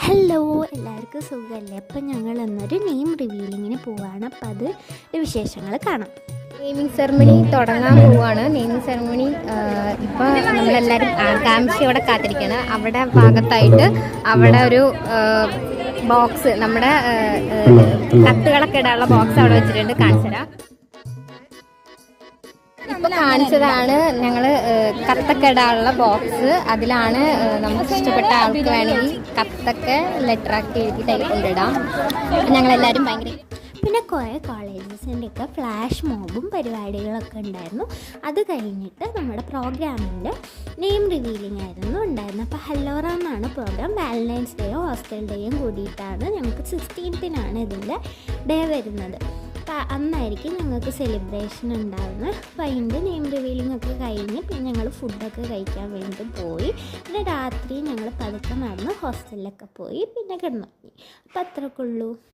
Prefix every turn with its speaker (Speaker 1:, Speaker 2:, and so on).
Speaker 1: Hello, എല്ലാവർക്കും സുഖമല്ലേ? അപ്പം ഞങ്ങൾ എന്നൊരു നെയിം റിവീലിങ്ങിന് പോവുകയാണ്. അപ്പം അത് വിശേഷങ്ങൾ കാണാം.
Speaker 2: നെയിമിംഗ് സെറമണി തുടങ്ങാൻ പോവുകയാണ്. നെയിമിംഗ് സെറമണി ഇപ്പോൾ നമ്മളെല്ലാവരും ആകാംക്ഷയോടെ കാത്തിരിക്കുകയാണ്. അവിടെ ഭാഗത്തായിട്ട് അവിടെ ഒരു ബോക്സ്, നമ്മുടെ കത്തുകളൊക്കെ ഇടാനുള്ള ബോക്സ് അവിടെ വെച്ചിട്ടുണ്ട്. കാണിച്ചുതരാം. ഇപ്പോൾ കാണിച്ചതാണ് ഞങ്ങൾ കത്തൊക്കെ ഇടാനുള്ള ബോക്സ്. അതിലാണ് നമുക്ക് ഇഷ്ടപ്പെട്ട ആൾക്ക് വേണമെങ്കിൽ കത്തൊക്കെ ലെറ്ററാക്കി എഴുതി കൊണ്ടിടാം. ഞങ്ങളെല്ലാവരും ഭയങ്കര
Speaker 1: പിന്നെ കുറേ കോളേജസിൻ്റെയൊക്കെ ഫ്ലാഷ് മോബും പരിപാടികളൊക്കെ ഉണ്ടായിരുന്നു. അത് കഴിഞ്ഞിട്ട് നമ്മുടെ പ്രോഗ്രാമിൻ്റെ നെയിം റിവീലിംഗ് ആയിരുന്നു ഉണ്ടായിരുന്നത്. അപ്പോൾ ഹല്ലോറ എന്നാണ് പ്രോഗ്രാം. വാലൻറ്റൈൻസ് ഡേയും ഹോസ്റ്റൽ ഡേയും കൂടിയിട്ടാണ്. ഞങ്ങൾക്ക് 16th ഇതിൻ്റെ ഡേ വരുന്നത്. അപ്പോൾ അന്നായിരിക്കും ഞങ്ങൾക്ക് സെലിബ്രേഷൻ ഉണ്ടാകുന്നത്. അപ്പോൾ അതിൻ്റെ നെയിം റിവീലിംഗ് ഒക്കെ കഴിഞ്ഞ് പിന്നെ ഞങ്ങൾ ഫുഡൊക്കെ കഴിക്കാൻ വേണ്ടി പോയി. പിന്നെ രാത്രി ഞങ്ങൾ പതുക്കെ നടന്ന് ഹോസ്റ്റലിലൊക്കെ പോയി പിന്നെ കിടന്നുറങ്ങി. അപ്പോൾ അത്രയൊക്കെ ഉള്ളൂ.